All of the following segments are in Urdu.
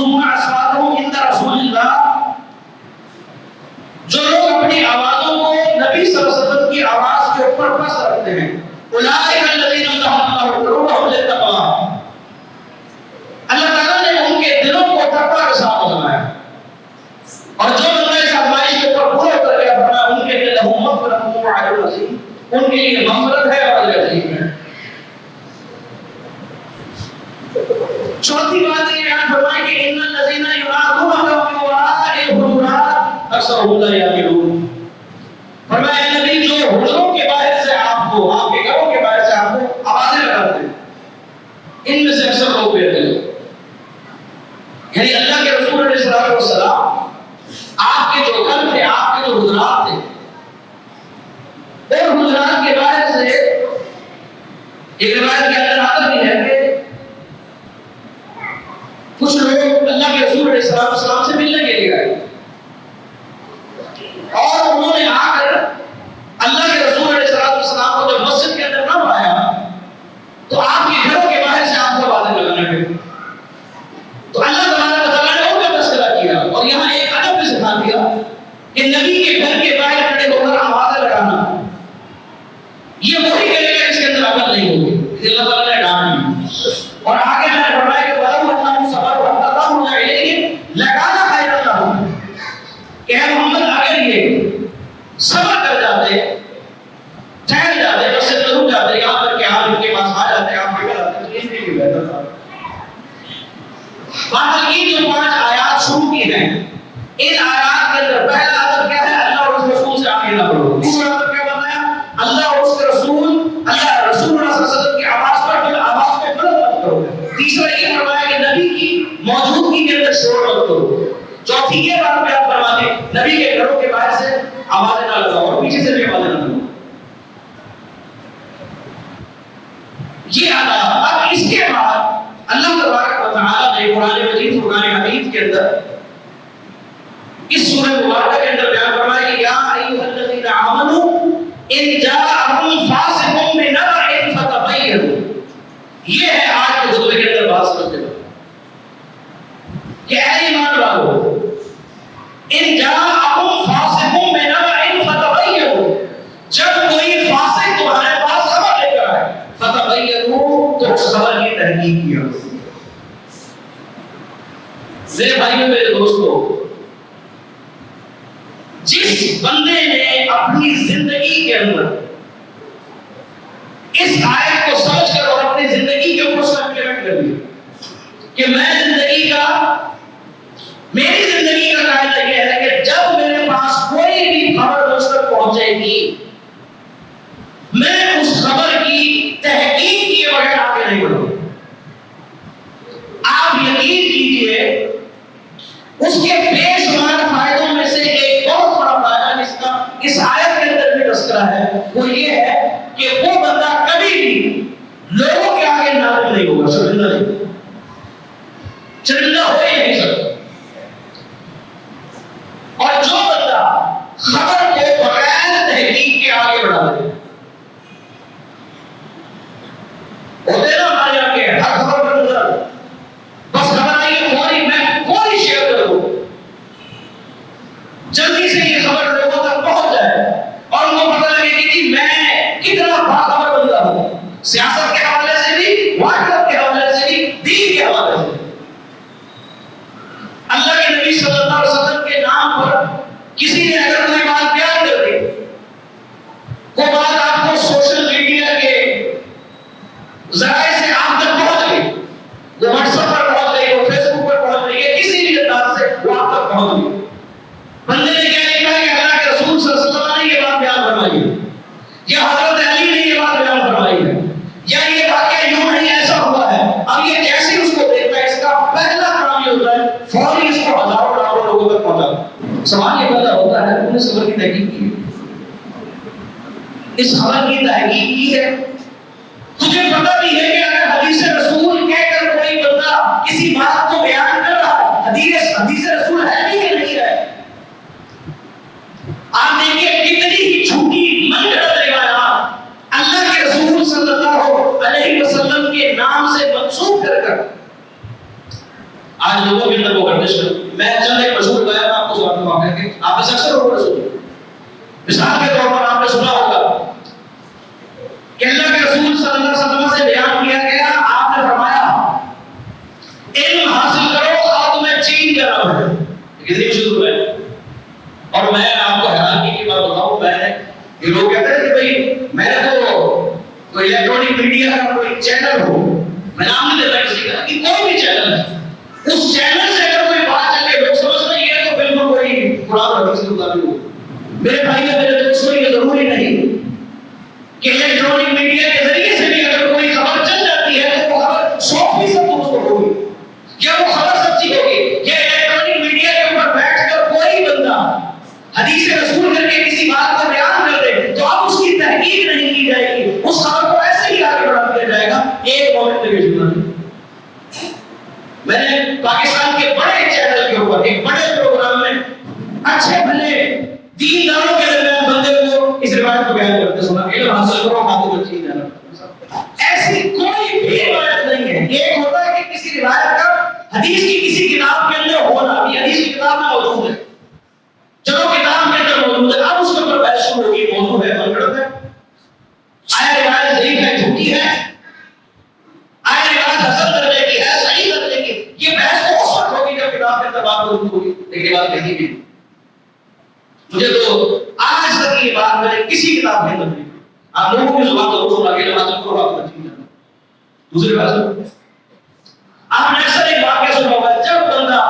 یخفضون اصواتهم عند رسول اللہ، جو لوگ اپنی آوازوں کو نبی صلی اللہ علیہ وسلم کی آواز کے اوپر پست رکھتے ہیں، اولئک الذین امتحن اللہ قلوبهم للتقوی، اللہ تعالیٰ نے ان کے دلوں کو تقوی کے ساتھ بنایا، اور جو بندہ اس آزمائش کے اوپر پورا اتر گیا فرمایا ان کے لیے لہم مغفرۃ و اجر عظیم، ان کے لیے مغفرت ہے اور اجر عظیم ہے۔ چوتھی بات یہ بیان فرمائی کہ ان الذین ینادونک من وراء الحجرات اکثرهم لا یعقلون، فرمایا نبی جو حجروں کے باہر سے آپ کو، آپ کے گھروں کے باہر سے آپ کو آوازیں لگاتے ہیں، ان میں سے اکثر لوگ بے عقل ہیں۔ یعنی اللہ کے رسول علیہ الصلوۃ والسلام آپ کے جو گھر تھے، آپ کے جو حجرات تھے، اور حجرات کے باہر سے ایک روایت کے اندر آتا بھی ہے کہ کچھ لوگ اللہ کے رسول علیہ الصلوۃ والسلام سے ملنے کے لیے آئے اور انہوں نے آ کر اللہ کے رسول علیہ الصلوۃ والسلام کو جب مسجد کے اندر نہ پایا تو آپ کے گھروں کے باہر سے آپ کو آوازیں لگانے لگے، تو اللہ تبارک و تعالیٰ نے ان کا تذکرہ کیا اور یہاں ایک ادب بھی سکھا دیا کہ نبی کے گھر کے باہر کھڑے ہو کر آوازیں لگانا یہ وہی کرے گا جس کے اندر عقل نہیں ہوگی، اللہ تعالیٰ نے ڈانٹ دی۔ اور آگے میں نے فرمایا کہ وَلَوْ أَنَّهُمْ صَبَرُوا حَتَّىٰ تَخْرُجَ إِلَيْهِمْ لَكَانَ خَيْرًا لَهُمْ، کہ اے محمد اگر یہ صبر کر جاتے، ٹھہر جاتے، بس سے رک جاتے، یہاں تک کہ آپ ان کے پاس آ جاتے، آپ کے گھر آتے، تو ان کے لیے بہتر تھا۔ بہرحال یہ جو 5 آیات شروع کی ہیں، ان آیات کے اندر پہلا ادب کیا ہے؟ اللہ اور اس کے رسول سے آگے نہ بڑھو۔ دوسرا ادب کیا بتایا؟ اللہ اور اس کے رسول، اللہ رسول اللہ صلی اللہ علیہ وسلم کی آواز پر آواز کو بلند مت کرو۔ تیسرا یہ فرمایا کہ نبی کی موجودگی کے اندر شور مت کرو۔ چوتھی یہ بات بیان فرماتے نبی کے گھروں کے باہر سے آوازیں نہ لگاؤ اور پیچھے سے بھی آوازیں نہ لگاؤ۔ یہ آداب۔ اب اس کے بعد اللہ تبارک و تعالیٰ نے قرآن مجید فرقان حمید کے اندر اس سورہ مبارکہ کے اندر بیان فرمایا کہ یا ایھا الذین آمنوا ان جاءکم فاسق بنبأ فتبینوا، یہ ہے آج کے خطبے کے اندر بات کرتے ہیں کہ اے ایمان والو ان جاءکم فاسق بنبأ فتبینوا، جب کوئی فاسق تمہارے پاس خبر لے کر آئے فتبینوا تو اس خبر کی تحقیق کیا۔ میرے بھائیوں میرے دوستو، جس بندے نے اپنی زندگی کے اندر اس آیت کو سمجھ کر اور اپنی زندگی کے اوپر اس کا امپلیمنٹ کر دیا کہ میں زندگی کا، میری زندگی کا قاعدہ یہ ہے کہ جب میرے پاس کوئی بھی خبر مجھ تک پہنچے گی میں اس خبر کی تحقیق کیے بغیر آگے نہیں بڑھوں۔ آپ یقین کیجئے اس کے بے شمار فائدوں میں سے ایک بہت بڑا فائدہ جس کا اس آیت کے اندر بھی تذکرہ ہے وہ یہ ہے کہ وہ بندہ کبھی بھی لوگوں کے آگے ناظر نہیں ہوگا، شرمندہ نہیں، شرمندہ ہو ہی نہیں سکتا۔ اور جو بندہ خبر کو بغیر تحقیق کے آگے بڑھا دے، ہوتے نا ہمارے یہاں کے ہر خبر پر نظر بس خبر آئی ہے فوری، میں فوری شیئر کر دوں، جلدی سے یہ خبر لوگوں تک پہنچ جائے اور ان کو پتہ لگے کہ جی میں کتنا باخبر بندہ ہوں، سیاست کے حوالے سے بھی، واقعات کے حوالے سے بھی، دین کے حوالے سے۔ اللہ کے نبی صلی اللہ علیہ وسلم کے نام پر کسی نے اگر کوئی بات بیان کر دی، وہ بات آپ کو سوشل میڈیا کے ذرائع سے آپ تک پہنچ گئی، وہ واٹس ایپ پر پہنچ گئی، وہ فیس بک پر پہنچ گئی، یا کسی بھی انداز سے وہ آپ تک پہنچ گئی۔ بندے نے کیا لکھا ہے کہ اللہ کے رسول صلی اللہ علیہ وسلم نے یہ بات بیان فرمائی ہے، یا حضرت علی نے یہ بات بیان فرمائی ہے، یا یہ واقعہ یوں نہیں ایسا ہوا ہے۔ اب یہ جیسے اس کو دیکھتا ہے، اس کا پہلا کام یہ ہوتا ہے فوری اس کو ہزاروں لاکھوں لوگوں تک پہنچانا۔ سوال یہ پیدا ہوتا ہے تم نے خبر کی تحقیق کی ہے؟ اس خبر کی تحقیق کی ہے؟ تجھے پتہ بھی ہے کہ اگر حدیث رسول کہہ کر کوئی بندہ کسی بات کو بیان کر رہا ہے، حدیث رسول ہے بھی کہ نہیں ہے؟ آپ دیکھیے کتنی ہی جھوٹی من گھڑت روایات اللہ کے رسول صلی اللہ علیہ وسلم کے نام سے منسوب کر کر آج لوگوں کے اندر وہ گردش کر. میں چند ایک مشہور بیان آپ کو سناتا ہوں کہ آپ نے اکثر لوگوں نے سنا. مثال کے طور پر آپ نے سنا ہوگا کہ اللہ کے رسول صلی اللہ علیہ وسلم سے بیان کیا گیا, آپ نے فرمایا علم حاصل کرو اور تمہیں چین کرنا پڑے. کتنی مشہور ہے. اور میں آپ کو حیرانی کی بات بتاؤں, میں نے یہ لوگ کہتے ہیں کہ بھائی میں تو کوئی الیکٹرانک میڈیا کا کوئی چینل ہو, میں نام نہیں دیتا کسی کا, کہ کوئی بھی چینل ہے, اس چینل سے اگر کوئی بات چلے لوگ سمجھتے ہیں یہ تو بالکل کوئی قرآن اور حدیث کے مطابق ہو. میرے بھائی اور میرے دوستوں, یہ ضروری نہیں کہ الیکٹرانک میڈیا کے ذریعے سے بھی اگر کوئی خبر چل جاتی ہے تو وہ خبر 100% درست ہوگی, یا وہ خبر سچی ہوگی. یا الیکٹرانک میڈیا کے اوپر بیٹھ کر کوئی بندہ حدیث رسول کر کے کسی بات کو بیان کر دے تو اب اس کی تحقیق نہیں کی جائے گی, اس خبر کو ایسے ہی آگے بڑھا دیا جائے گا. ایک مومن نے سنا, میں نے پاکستان کے بڑے چینل کے اوپر ایک بڑے پروگرام میں اچھے بھلے دینداروں کے درمیان بندے کو اس روایت کو بیان کرتے سنا, علم حاصل کرو خاطر بچی جانا. ایسی کوئی بھی روایت نہیں ہے. ایک ہوتا ہے کہ کسی روایت کا حدیث کی کسی کتاب کے اندر ہونا, ابھی حدیث کی کتاب میں موجود ہے, چلو کتاب کے اندر موجود ہے, اب اس کے اوپر بحث شروع ہوگی, موضوع ہے منگڑت ہے, آیا روایت ضعیف ہے, جھوٹی ہے, آیا روایت حسن درجے کی ہے, صحیح درجے کی, یہ بحث تو اس وقت ہوگی جب کتاب کے اندر بات موجود ہوگی. لیکن یہ بات کہیں بھی مجھے تو آج تک یہ بات میں نے کسی کتاب کے اندر نہیں. آپ لوگوں کی زبان تو روز آگے نماز کرو آپ کو چیز جانا. دوسری بات آپ نے اکثر ایک واقعہ سنا ہوگا, جب بندہ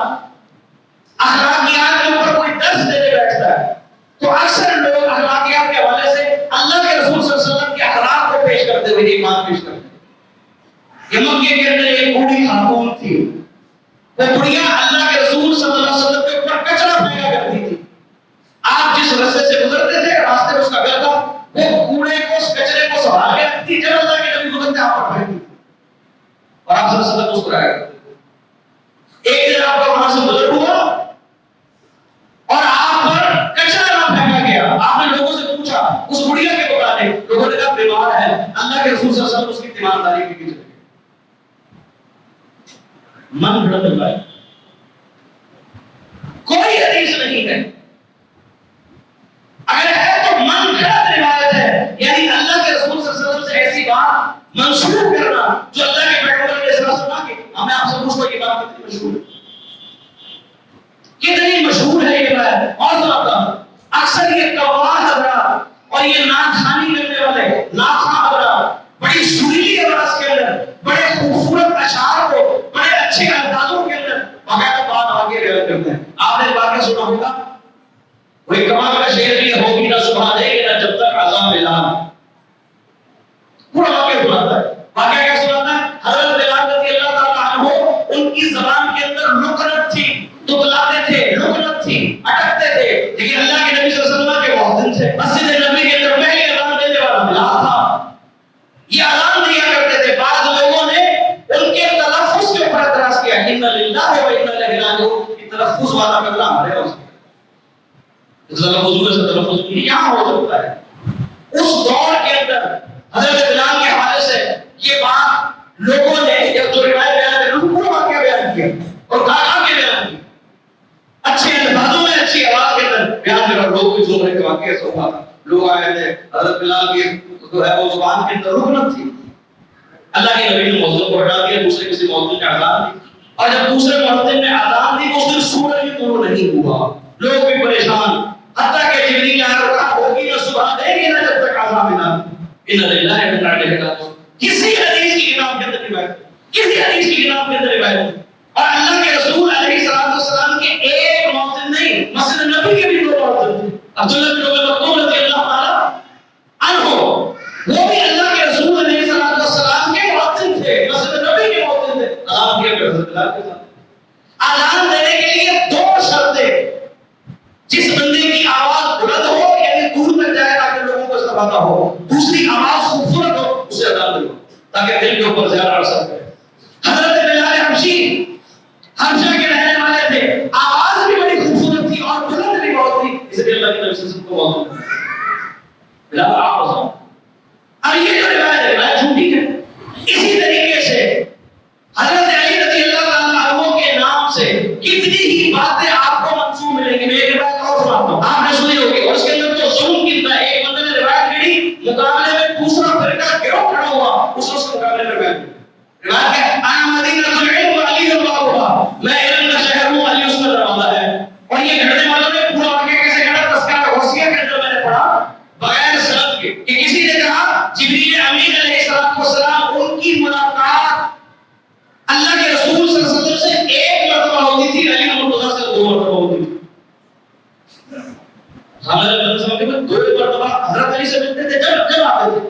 اخلاقیات کے اوپر کوئی درس دینے بیٹھتا ہے تو اکثر لوگ اخلاقیات کے حوالے سے اللہ کے رسول صلی اللہ علیہ وسلم کے اخلاق کو پیش کرتے ہوئے ایمان پیش کرتے ہیں. یہ مکے کے اندر ایک بوڑھی خاتون تھی, وہ بڑھیا اللہ کے رسول صلی اللہ علیہ وسلم کے اوپر کچرا پھینکا کرتی تھی. آپ جس راستے سے گزرتے تھے, راستے میں اس کا گھر تھا, وہ کوڑے کو, اس کچرے کو سنبھال کے رکھتی, جب اللہ کے نبی گزرتے آپ پر پھینکتی اور آپ صلی اللہ علیہ وسلم اس کو رایا کرتے. ایک دن آپ کا وہاں سے گزر ہوا اور آپ پر کچرا نہ پھینکا گیا. آپ نے لوگوں سے پوچھا, اس بڑھیا کے بتانے, لوگوں نے کہا بیمار ہے. اللہ کے رسول صلی اللہ علیہ وسلم اس کی تیمارداری کی چلے گئے. من گھڑت روایت, کوئی حدیث نہیں ہے. اگر ہے تو من گھڑت روایت ہے, یعنی اللہ کے رسول صلی اللہ علیہ وسلم سے ایسی بات منسوخ کرنا جو اللہ کے پیغمبر نے سنا کہ ہمیں آپ سے پوچھو یہ بات کتنی مشہور ہے, کتنی مشہور ہے یہ بات. اور سناتا ہوں, اکثر یہ قوار حضرات اور یہ ناخوانی کرنے والے ناخواں حضرات بڑی سریلی آواز کے اندر, بڑے خوبصورت اشعار کو بڑے اچھے اندازوں کے اندر باقاعدہ بات آگے بیان کرتے ہیں. آپ نے واقعہ سنا ہوگا, کوئی کمال کا شعر بھی ہوگی نہ صبح دے گی نہ جب تک عذاب اعلان, پورا واقعہ سناتا ہے. واقعہ کیا سناتا ہے؟ حضرت بلال رضی اللہ تعالیٰ عنہ, ان کی زبان کے اندر لکنت تھی, تتلاتے تھے, لکنت تھی, اٹکتے تھے, لیکن اللہ کے نبی صلی اللہ علیہ وسلم کے محسن سے مسجد نبی کے اندر پہلی اذان دینے والا بلال تھا. یہ اذان دیا کرتے تھے. بعض لوگوں نے ان کے تلفظ کے اوپر اعتراض کیا, ان للہ و انا الیہ راجعون, یہ تلفظ والا بدلہ ہمارے ہو سکتا ہے, تلفظ سے تلفظ یہاں ہو سکتا ہے. اس دور کے اندر حضرت بلال کے حوالے سے یہ بات لوگوں نے, یا جو روایت بیان ہے, لوگوں واقعہ بیان کیا اور کہا کے بیان کیا, اچھے الفاظوں میں, اچھی آواز کے اندر بیان کر. لوگ بھی سن رہے کہ واقعہ ایسا ہوا تھا. لوگ آئے تھے, حضرت بلال کی جو ہے وہ زبان کے اندر رکنت تھی. اللہ کے نبی نے موضوع کو ہٹا دیا, دوسرے کسی موضوع نے اذان دی, اور جب دوسرے مؤذن نے اذان دی اس دن سورج طلوع نہیں ہوا. لوگ بھی پریشان, حتیٰ کہ جبریل آیا اور کہا ہوگی نہ صبح دے گی نہ جب تک عذاب اعلان. ان للہ و انا الیہ راجعون. کسی حدیث کی کتاب کے اندر روایت, کسی حدیث کی کتاب کے اندر روایت. اور اللہ کے رسول علیہ السلام کے ایک مؤذن نہیں, مسجد نبی کے بھی دو مؤذن تھے. عبداللہ بن ابی مکتوم رضی اللہ تعالیٰ عنہ, وہ بھی اللہ کے رسول علیہ السلام کے مؤذن تھے, مسجد نبی کے مؤذن تھے. اذان دیا کرتے تھے. اذان دینے کے لیے دو شرطیں, جس بندے کی آواز بلند ہو یعنی دور تک جائے تاکہ لوگوں کو استفادہ ہو, دوسری آواز خوبصورت ہو, اسے اذان دو تاکہ دل کے اوپر زیادہ اثر کرے. حضرت بلال حبشی حبشہ کے رہنے والے تھے, آواز بھی بڑی خوبصورت تھی اور بلند بھی بہت تھی, اس لیے اللہ کے نبی صلی اللہ علیہ وسلم کو بہت بلال آپ بتاؤ. اب یہ جو روایت ہے روایت جھوٹی ہے. اسی طریقے سے حضرت علی رضی اللہ تعالیٰ عنہ کے نام کے بعد 2 مرتبہ حضرت علی سے ملتے تھے جب آتے تھے،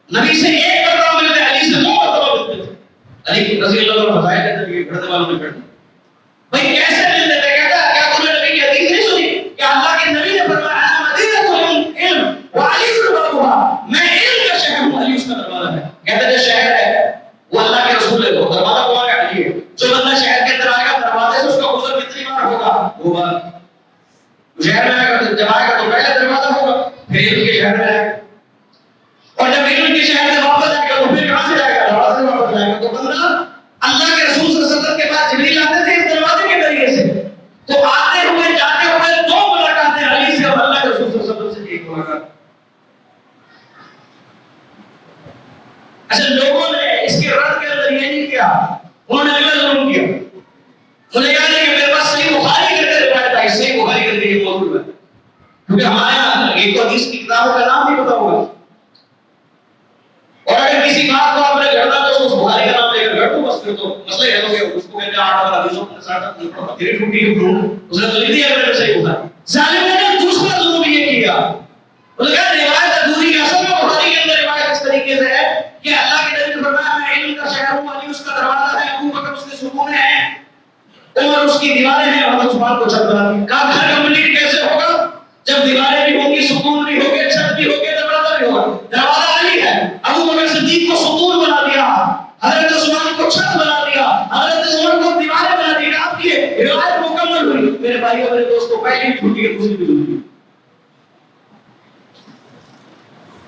نبی سے 1 مرتبہ ملتے، علی سے 2 مرتبہ ملتے تھے. علی رضی اللہ عنہ بتایا کہتے ہیں گھر والوں نے پڑھا بھائی کیسے ملتے تھے، کہتا کیا تم نے نبی کی حدیث نہیں سنی کہ اللہ کے نبی نے فرمایا انا مدینۃ العلم وعلی بابها، میں علم کا شہر ہوں، علی اس کا دروازہ ہے. کہتے ہیں شہر ہے وہ اللہ کے رسول ہے، وہ دروازہ کون ہے؟ علی ہے. جو بندہ شہر کے اندر آئے گا دروازے سے اس کا گزر کتنی بار ہوگا؟ 2 بار. شہر میں آئے گا جب آئے گا تو پہلے دروازہ ہوگا، پھر علم کے شہر میں آئے گا، اور جب علم کے شہر سے واپس آئے گا تو پھر کہاں سے جائے گا؟ دروازے سے واپس جائے گا. تو بندہ اللہ کے رسول صلی اللہ علیہ وسلم کے پاس جبریل آتے تھے اس دروازے کے ذریعے سے، تو آتے ہوئے جاتے ہوئے 2 ملاقاتیں علی سے اور اللہ کے رسول صلی اللہ علیہ وسلم سے 1 ملاقات. اچھا لوگوں نے اس کے رد کے اندر یہ نہیں کیا، انہوں نے اگلا ظلم کیا. مجھے یاد ہے کہ میرے پاس صحیح بخاری کے اندر روایت آئی، صحیح بخاری کے اندر یہ موجود ہے، کیونکہ ہمارے یہاں ایک تو حدیث کی کتابوں کا نام نہیں پتا ہوگا، اور اگر کسی بات کو آپ نے گھڑنا تو اس بخاری کا نام لے کر گھڑ دو، بس پھر تو مسئلہ ہے کہ اس کو کہتے ہیں 8 بار حدیثوں کے ساتھ تیری ٹوٹی اس نے تو لکھ دیا میرے صحیح بخاری. ظالم نے دوسرا ظلم یہ کیا، اس کا روایت ادھوری ہے. اصل میں بخاری کے اندر روایت اس طریقے سے ہے کہ اللہ کے نبی نے فرمایا میں علم کا شہر ہوں، علی اس کا دروازہ ہے، ابو بکر اس کے ستون ہیں، عمر اس کی دیواریں ہیں، اور عثمان کو چھت بنا دی. کہا گھر کمپلیٹ کیسے ہوگا جب دیواریں بھی ہوں گی، ستون بھی ہوں گے، چھت بھی ہوگی، دروازہ بھی ہوگا. دروازہ علی ہے، ابو بکر صدیق کو ستون بنا دیا، حضرت عثمان کو چھت بنا دیا، حضرت عمر کو دیواریں بنا دی. آپ کی روایت مکمل ہوئی. میرے بھائی اور میرے دوستوں پہلی بھی چھوٹی ہے دوسری بھی چھوٹی.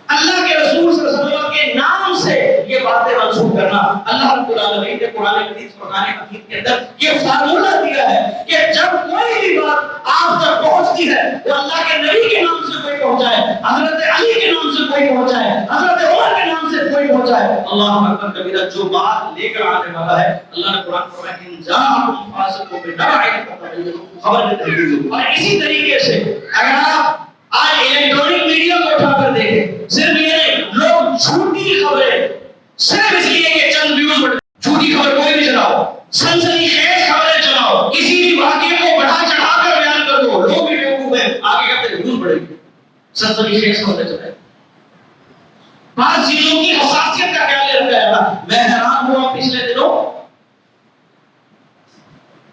اللہ کے رسول صلی اللہ علیہ وسلم کے نام سے یہ باتیں منسوخ کرنا، اللہ رب العالمین نے قرآن مجید فرقان حمید کے اندر یہ فارمولہ دیا ہے کہ جب کوئی بھی بات آپ تک پہنچتی ہے وہ اللہ کے نبی کے نام سے کوئی پہنچائے، حضرت علی کے نام سے کوئی پہنچائے، حضرت عمر کے نام سے کوئی پہنچائے، اللہ اکبر کبیرہ، جو بات لے کر آنے والا ہے اللہ نے قرآن فرمایا کہ ان جاءکم فاسق بنبأ فتبینوا، خبر میں تحقیق ہو. اور اسی طریقے سے اگر آپ آج الیکٹرانک میڈیا کو اٹھا کر دیکھیں، صرف یہ نہیں، لوگ جھوٹی خبریں صرف اس لیے کہ چند ویوز بڑھے، جھوٹی خبر کوئی بھی چلاؤ، سنسنی خیز خبریں چلاؤ، کسی بھی واقعے کو بڑھا چڑھا کر بیان کر دو، لوگ بھی بیوقوف ہیں، آگے کہتے ہیں ویوز بڑھے گی، سنسنی خیز خبریں چلائیں. بعض چیزوں کی حساسیت کا خیال رکھا جائے گا. میں حیران ہوا پچھلے دنوں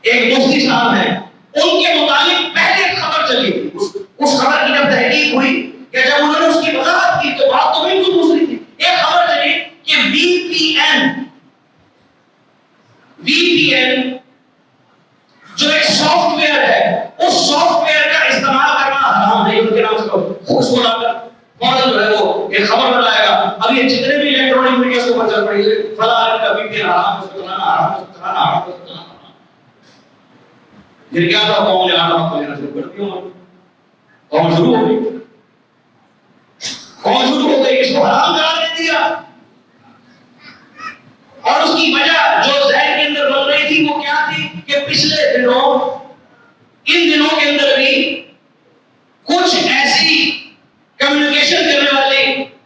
ایک مفتی صاحب ہیں، ان کے متعلق پہلے خبر چلی، اس خبر کی جب تحقیق ہوئی کہ جب انہوں نے اس کی وضاحت کی تو بات تو بالکل دوسری تھی. ایک خبر چلی کہ VPN جو ایک سافٹ ویئر ہے، اس سافٹ ویئر کا استعمال کرنا حرام نہیں. ان کے نام سے خوش ہو کر فوراً جو ہے وہ ایک خبر بنائے گا. اب یہ جتنے بھی الیکٹرانک میڈیا کو پر چل پڑی ہے فلاں کا VPN حرام ہے، چلانا حرام ہے، چلانا حرام ہے. پھر کیا تھا، قوم نے آنا وقت لینا شروع کر دیا، قوم شروع ہو گئی، قوم شروع ہو گئی، اس کو حرام قرار دے دیا. اور اس کی وجہ جو ذہن کے اندر بن رہی تھی وہ کیا تھی کہ پچھلے دنوں ان دنوں کے اندر بھی کچھ ایسی کمیونیکیشن کرنے والے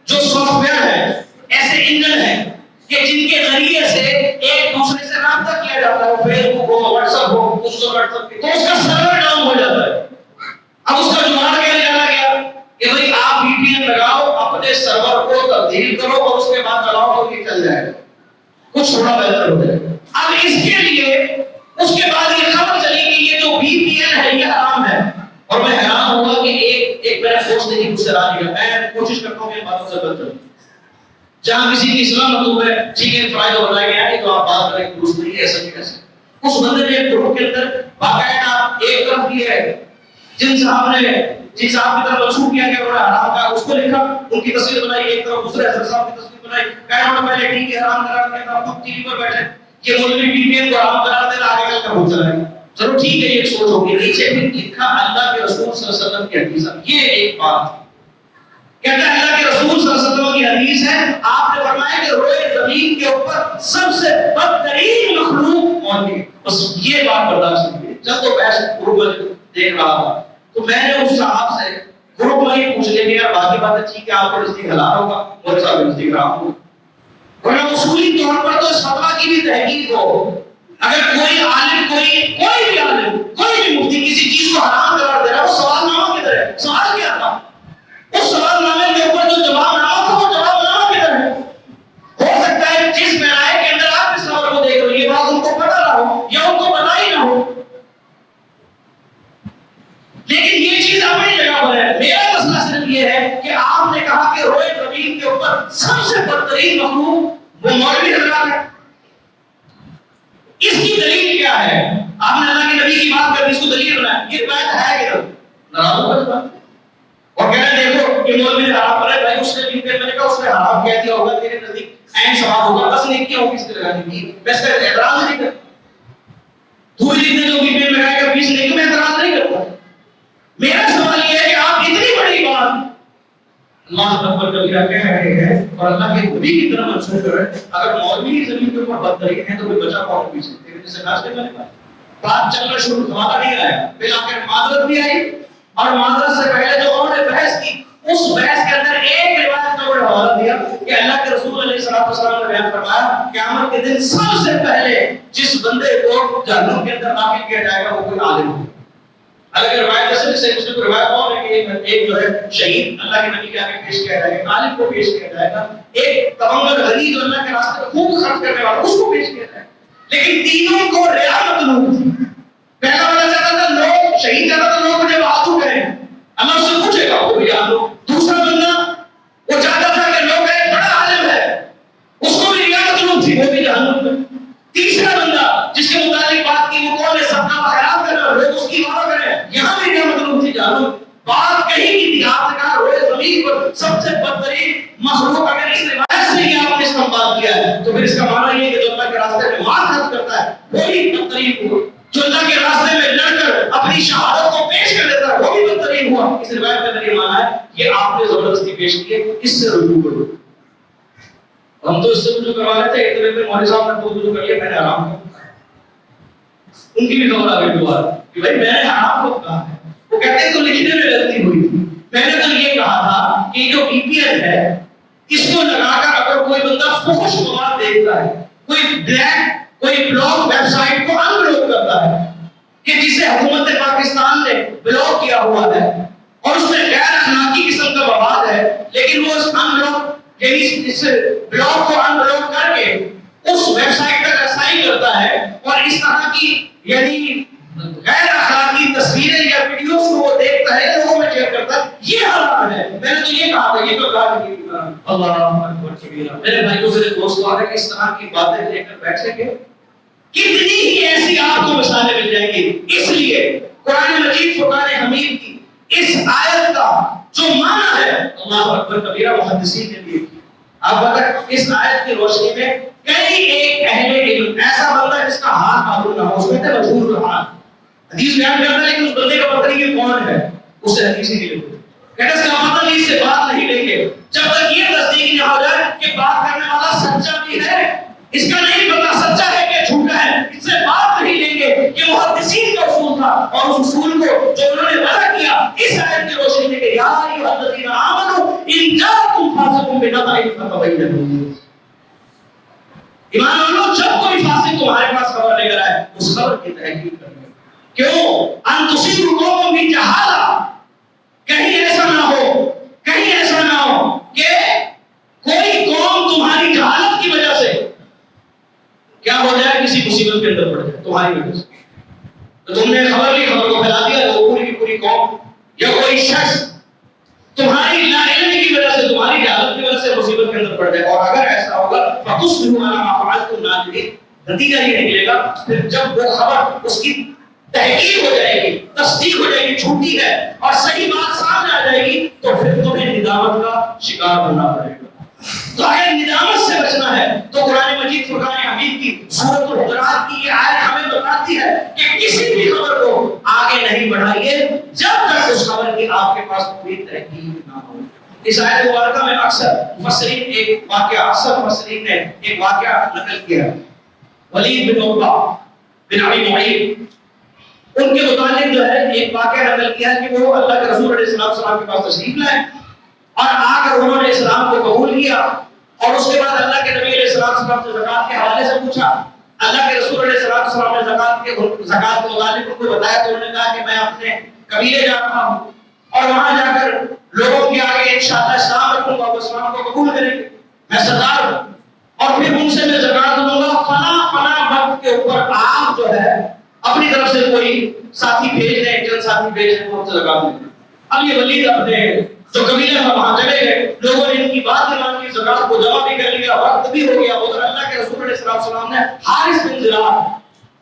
جو سافٹ ویئر ہے، ایسے انجن ہیں کہ جن کے ذریعے سے ایک دوسرے سے رابطہ کیا جاتا ہے، فیس بک ہو، واٹس ایپ ہو، تو اس کا سرور ڈاؤن ہو جاتا ہے. اب اس کا جماعت کیا جانا گیا کہ بھائی آپ VPN لگاؤ، اپنے سرور کو تبدیل کرو اور اس کے بعد چلاؤ تو یہ چل جائے گا، کچھ تھوڑا بہتر ہو جائے گا. اب اس کے لیے اس کے بعد یہ خبر چلی کہ یہ جو VPN ہے یہ حرام ہے. اور میں حیران ہوا کہ ایک میرا دوست نے مجھ سے رائے دیا، میں کوشش کرتا ہوں کہ باتوں سے بچ جاؤں. جہاں کسی کی اسلام مطلوب ہے ٹھیک ہے، فرائض بتایا گیا ہے تو آپ بات کریں درست نہیں ہے، ایسا نہیں ایسا. اس بندے نے ایک گروپ کے اندر باقاعدہ ایک طرف کی ہے جن صاحب کی طرف منسوخ کیا گیا حرام کا، اس کو لکھا، ان کی تصویر بنائی، ایک طرف دوسرے حضرت صاحب کی تصویر بنائی، کہا پہلے ٹھیک ہے حرام قرار دیا تھا، خود ٹی وی پر بیٹھے کہ مولوی VPN کو حرام قرار دے رہا، آگے چل کر بھول چلائیں گے. چلو ٹھیک ہے، یہ ایک سوچ ہوگی. نیچے بھی لکھا اللہ کے رسول صلی اللہ علیہ وسلم کی حدیث. یہ ایک بات کہتا ہے اللہ کے رسول صلی اللہ علیہ وسلم کی حدیث ہے، آپ نے فرمایا کہ روئے زمین کے اوپر سب سے بدترین مخلوق مومن ہے. بس یہ بات برداشت نہیں. جب تو بحث گروپ میں دیکھ رہا تھا تو میں نے اس صاحب سے گروپ میں ہی پوچھ لیا کہ یار باقی باتیں ٹھیک ہے، آپ کو نزدیک حلال ہوگا، مجھے صاحب نزدیک حرام ہوگا. ورنہ اصولی طور پر تو اس فتویٰ کی بھی تحقیق ہو. اگر کوئی عالم کوئی بھی عالم کوئی بھی مفتی کسی چیز کو حرام قرار دے رہا ہے، وہ سوال نامہ کی طرح ہے. سوال کیا مسائل ہیں. میرا مسئلہ صرف یہ ہے کہ آپ نے کہا کہ روئے زمین کے اوپر سب سے بدترین مخلوق وہ مولوی حضرات ہے. اس کی دلیل کیا ہے؟ آپ نے اللہ کے نبی کی بات کر دی، اس کو دلیل بنایا. یہ بات ہے کہ ناراض ہو اور کہنا دیکھو کہ مولوی نے حرام کرا ہے بھائی، اس نے بھی میں نے کہا اس نے حرام کہہ دیا ہوگا، تیرے نزدیک عین ثواب ہوگا، بس نہیں کیا ہوگی اس کے لگانے کی. میں اس کا اعتراض نہیں کرتا. تو جتنے جو بھی پیڑ لگائے گا 20 نہیں کہ میں اعتراض نہیں کرتا. میرا سوال یہ ہے کہ آپ اتنی بڑی بات اللہ اکبر کبیرہ کہہ رہے ہیں اور اللہ کے نبی کی طرف منسوخ کر رہے ہیں. اگر مولوی زمین کے اوپر بدترین ہے تو کوئی بچا کون پیچھے تیرے جیسے ناچ کے بات چلنا شروع دھماکہ نہیں آیا، پھر آخر معذرت بھی آئی اور معذرت سے پہلے جو انہوں نے بحث کی اس بحث کے اندر ایک روایت کا بڑا حوالہ دیا کہ اللہ کے رسول علیہ السلام نے بیان فرمایا قیامت کے دن سب سے پہلے جس بندے کو جہنم کے اندر داخل کیا جائے گا وہ کوئی عالم ہوگا. اگر روایت سے اس کو روایت اور ہے کہ ایک جو ہے شہید اللہ کے نبی کے آگے پیش کیا جائے گا، عالم کو پیش کیا جائے گا، ایک تمنگر غنی جو اللہ کے راستے میں خوب خرچ کرنے والا اس کو پیش کیا جائے گا. لیکن تینوں کو ریا مطلوب تھی. پہلا والا چاہتا تھا لوگ شہید چاہتا تھا لوگ مجھے بہادر کریں، اللہ اس سے پوچھے گا وہ بھی یاد لو. دوسرا بندہ وہ چاہتا تھا کہ لوگ ایک بڑا عالم ہے، اس کو بھی ریا مطلوب تھی، وہ بھی جہنم میں. تیسرا بندہ جس کے متعلق بات کی وہ کون ہے؟ صدقہ و خیرات کرنا، لوگ اس کی عبادت کریں، یہاں بھی ریا مطلوب تھی، جہنم. بات کہیں کی تھی. آپ نے کہا روئے زمین پر سب سے بدترین مخلوق اگر اس روایت سے ہی آپ نے استنباط کیا ہے تو پھر اس کا معنی یہ ہے کہ جو اللہ کے راستے میں مال خرچ کرتا ہے وہی بدترین ہوا، جو اللہ کے راستے میں لڑ کر اپنی شہادت کو پیش کر دیتا ہے وہ بھی بدترین ہوا. اس روایت کا اندر یہ معنی ہے یہ آپ نے زبردستی پیش کی ہے، اس سے رجوع کرو. ہم تو اس سے رجوع کروا لیتے ہیں. ایک مولوی صاحب نے خود رجوع کر لیا، میں نے حرام کو ان کی بھی خبر آ گئی دوبارہ کہ بھائی میں نے حرام کو کہا ہے. وہ کہتے ہیں تو لکھنے میں غلطی ہوئی تھی، میں نے تو یہ کہا تھا کہ جو پی پی ایل ہے اس کو لگا کر اگر کوئی بندہ فحش مواد دیکھتا ہے، کوئی بلیک کوئی بلاگ ویب سائٹ کو ان بلاک کرتا ہے کہ جسے حکومت پاکستان نے بلاک کیا ہوا ہے اور اس میں غیر اخلاقی قسم کا مواد ہے، لیکن وہ اس ان بلاک یعنی اس بلاک کو ان بلاک کر کے اس ویب سائٹ تک رسائی کرتا ہے اور اس طرح کی یعنی غیر اخلاقی تصویریں یا ویڈیوز کو وہ دیکھتا ہے، لوگوں میں شیئر کرتا ہے، یہ حرام ہے. میں نے تو یہ کہا تھا، یہ تو کہا کہ اللہ اکبر کبیرہ. میرے بھائیوں میرے دوستوں اگر اس طرح کی باتیں لے کر بیٹھیں گے کتنی ہی ایسی آپ کو مثالیں مل جائیں گی. اس لیے قرآن مجید فرقان حمید کی اس آیت کا جو معنی ہے اللہ اکبر کبیرہ محدثین نے بھی آپ بتائیں اس آیت کی روشنی میں کئی ایک اہل علم ایسا بندہ جس کا ہاتھ معلوم نہ ہو اس میں مجبور رہا حدیث بیان کرتا ہے لیکن اس بندے کا پتہ نہیں کہ کون ہے، اس سے حدیث ہی نہیں لیتے. کہتے اس کا پتہ نہیں، اس سے بات نہیں لیں گے جب تک یہ تصدیق نہ ہو جائے کہ بات کرنے والا سچا بھی ہے، اس کا نہیں پتہ سچا ہے کہ جھوٹا ہے، اس سے بات نہیں لیں گے. کہ محدثین کا اصول تھا اور اس اصول کو جو انہوں نے وضع کیا اس آیت کی روشنی میں کہ یا ایھا الذین آمنوا ان جاءکم فاسق بنبأ فتبینوا. ایمان والو جب کوئی فاسق تمہارے پاس خبر لے کر آئے اس خبر کی تحقیق کرو. کیوں؟ ان تصیبوا قوما بجہالہ، کہیں ایسا نہ ہو کہ کوئی قوم تمہاری جہالت کی وجہ سے کیا ہو جائے، کسی مصیبت کے اندر پڑ جائے تمہاری وجہ سے. تو تم نے خبر لی، خبر کو پھیلا دیا، تو پوری کی پوری قوم یا کوئی شخص تمہاری لا علمی کی وجہ سے تمہاری جہالت کی وجہ سے مصیبت کے اندر پڑ جائے. اور اگر ایسا ہوگا فتصبحوا علی ما فعلتم نادمین، نتیجہ یہ نکلے گا پھر جب وہ خبر اس کی تحقیق ہو جائے گی، تصدیق ہو جائے گی جھوٹی ہے اور صحیح بات سامنے آ جائے گی تو پھر تمہیں ندامت کا شکار ہونا پڑے گا. تو اگر ندامت سے بچنا ہے تو قرآن مجید فرقان حمید کی سورۃ الحجرات کی یہ آیت ہمیں بتاتی ہے کہ کسی بھی خبر کو آگے نہیں بڑھائیے جب تک اس خبر کی آپ کے پاس کوئی تحقیق نہ ہو. اس آیت مبارکہ میں اکثر مفسرین نے ایک واقعہ نقل کیا. ولید بن عقبہ بن ابی معیط ان کے متعلق جو ہے ایک واقعہ نقل کیا ہے کہ وہ اللہ کے رسول علیہ السلام کے پاس تشریف لائے اور آ کر انہوں نے اسلام کو قبول کیا اور اس کے بعد اللہ کے نبی علیہ السلام سے زکات کے حوالے سے پوچھا. اللہ کے رسول علیہ السلام نے زکات کے متعلق کو بتایا تو انہوں نے کہا کہ میں اپنے قبیلے جا رہا ہوں اور وہاں جا کر لوگوں کے آگے انشاءاللہ اسلام رکھوں گا، وہ اسلام کو قبول کریں گے، میں سردار ہوں اور پھر ان سے میں زکات لوں گا. فلاں وقت کے اوپر آپ جو ہے اپنی طرف سے کوئی ساتھی بھیج دیں، چند ساتھی بھیج دیں، وہ زکات لیں. اب یہ ولید اپنے جو قبیلے میں وہاں چلے گئے، لوگوں نے ان کی بات نہیں مانی، زکات کو جمع بھی کر لیا، وقت بھی ہو گیا، ادھر اللہ کے رسول علیہ السلام نے حارث بن زرار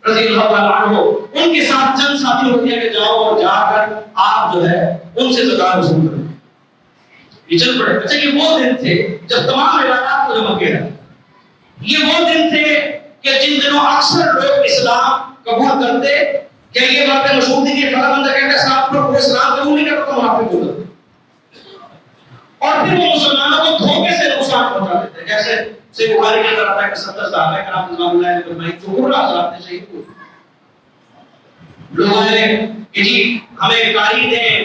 رضی اللہ تعالیٰ عنہ ان کے ساتھ چند ساتھی ہوتے ہیں کہ جاؤ اور جا کر آپ جو ہے ان سے زکات وصول کرو. یہ چل پڑے. اچھا یہ وہ دن تھے جب تمام روایات کو جمع کیا. یہ وہ دن تھے کہ جن دنوں اکثر لوگ اسلام قبول کرتے. کیا یہ باتیں مشہور تھی کہ فلاں بندہ کہتا ہے اسلام پر وہ اسلام قبول نہیں کرتا تو منافق ہوتا، اور پھر وہ مسلمانوں کو دھوکے سے نقصان پہنچا دیتے. جیسے صحیح بخاری کے اندر آتا ہے کہ 70 صحابہ کرام رضوان اللہ علیہم فرمائے جو برا حضرات نے شہید ہوئے. لوگوں نے کہ جی ہمیں قاری دیں،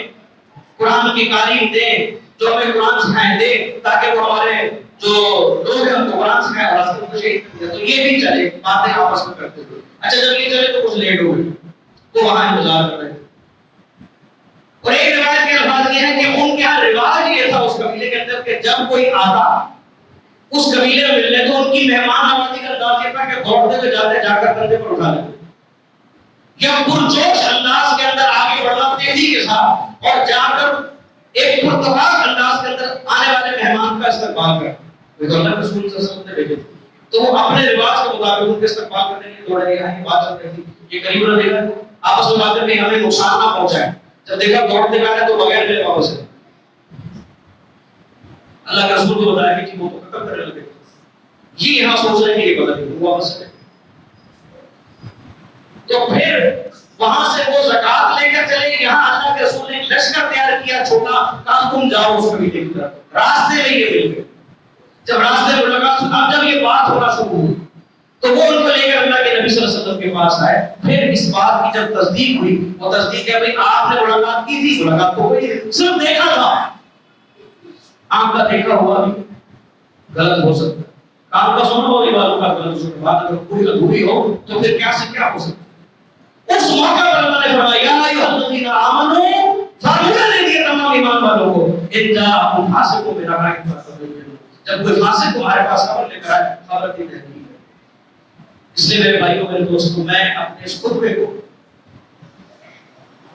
قرآن کی قاری دیں جو ہمیں قرآن سکھائیں دے تاکہ وہ ہمارے جو لوگ ہیں ان کو قرآن سکھائیں اور راستے کو شہید کر دیں. تو یہ بھی چلے، باتیں آپس میں کرتے ہوئے. اچھا جب یہ چلے تو کچھ لیٹ ہو گئی تو وہاں انتظار کر رہے تھے. اور ایک روایت کے الفاظ یہ ہے کہ ان کے یہاں رواج یہ تھا اس قبیلے کے اندر کہ جب کوئی آتا اس قبیلے میں ملنے تو ان کی مہمان نوازی کا انداز یہ تھا کہ دوڑتے ہوئے جاتے جا کر کندھے پر اٹھا لیتے یا پرجوش انداز کے اندر آگے بڑھنا تیزی کے ساتھ اور جا کر ایک پرتواز انداز کے اندر آنے والے مہمان کا استقبال کر. تو اللہ رسول صلی اللہ علیہ وسلم نے بھیجے تھے تو وہ اپنے رواج کے مطابق ان کے استقبال کرنے کے لیے دوڑے. یہاں بات چل رہی تھی یہ قریب نہ دیکھا آپس میں باتیں میں ہمیں نقصان نہ پہنچائے. جب دیکھا دوڑ دکھانا تو بغیر میرے واپس ہے. اللہ کے رسول کو بتایا کہ وہ تو ختم کرنے لگے. یہ یہاں سوچ رہے ہیں یہ پتہ نہیں وہ واپس ہے. تو پھر وہاں سے وہ زکات لے کر چلے. یہاں اللہ کے رسول نے لشکر تیار کیا چھوٹا کہا تم جاؤ اس قبیلے کی طرف. راستے میں یہ مل گئے. جب راستے میں ملاقات اب جب یہ بات ہونا شروع ہوئی تو وہ ان کو لے کر اللہ کے نبی صلی اللہ علیہ وسلم کے پاس آئے. پھر اس بات کی جب تصدیق ہوئی وہ تصدیق ہے بھئی آپ نے ملاقات کی تھی. ملاقات تو ہوئی صرف دیکھا تھا. آپ کا دیکھا ہوا بھی غلط ہو سکتا ہے. آپ کا سنا ہوا بھی باتوں کا غلط ہو سکتا ہے. بات اگر پوری ادھوری ہو تو پھر کیا سے کیا ہو سکتا ہے. اس موقع پر اللہ نے فرمایا یا ایھا الذین آمنوا فرمایا نے دیا تمام ایمان والوں کو ان جاءکم فاسق بنبأ فتبینوا. جب کوئی فاسق تمہارے پاس خبر لے کر آئے خبر دی نہیں. اس لیے میرے بھائیوں میرے دوستوں میں اپنے اس خطبے کو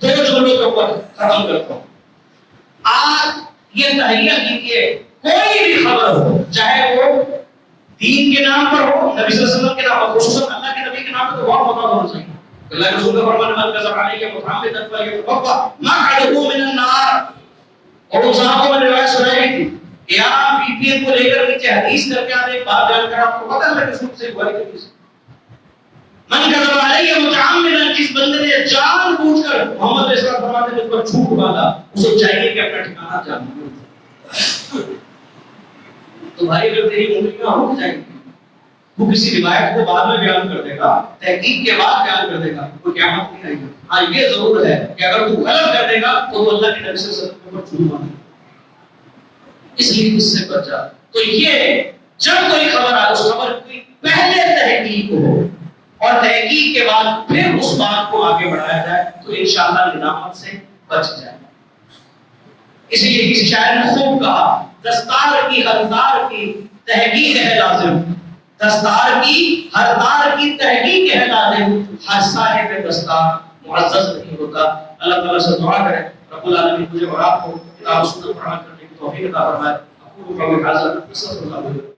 دو جملوں کے اوپر ختم کرتا ہوں. آج یہ تہیہ کیجیے کوئی بھی خبر ہو چاہے وہ دین کے نام پر ہو نبی صلی اللہ علیہ وسلم کے نام پر خصوصاً اللہ کے نبی کے نام پر تو بہت پتہ ہونا چاہیے. اللہ کے رسول کا فرمان ہے من کذب علیہ متعمدا فلیتبوأ مقعدہ من النار. اور ان صحابوں میں روایت سنائی گئی تھی کہ آپ پی پی کو لے کر نیچے حدیث کر کے آتے بات جان کر آپ کو پتہ ہے اللہ کے رسول سے بخاری کی حدیث من کذب علیہ متعمدا جس بندے نے جان بوجھ کر محمد علیہ السلام فرماتے ہیں پر جھوٹ باندھا اسے چاہیے کہ اپنا ٹھکانہ جان لے. تمہاری اگر تیری انگلیاں رک جائیں گی وہ کسی روایت کو بعد میں بیان کر دے گا تحقیق کے بعد بیان کر دے گا کوئی قیامت نہیں آئے گی. ہاں یہ ضرور ہے کہ اگر تو غلط کر دے گا تو اللہ کے نبی صلی اللہ علیہ وسلم پر جھوٹ باندھے. اس لیے اس سے بچ جا. تو یہ جب کوئی خبر آئے اس خبر کی پہلے تحقیق ہو اور تحقیق کے بعد پھر اس بات کو آگے بڑھایا جائے تو انشاءاللہ ندامت سے بچ جائے. اس لیے کسی شاعر نے خوب کہا دستار کی ہر تار کی تحقیق ہے لازم. دستار کی ہر تار کی تحقیق ہے لازم. ہر صاحب دستار معزز نہیں ہوتا. اللہ تعالیٰ سے دعا کریں رب العالمین مجھے اور آپ کو کتاب و سنت پڑھا کرنے کی توفیق عطا فرمائے. اقول قولی ھذا استغفر اللہ.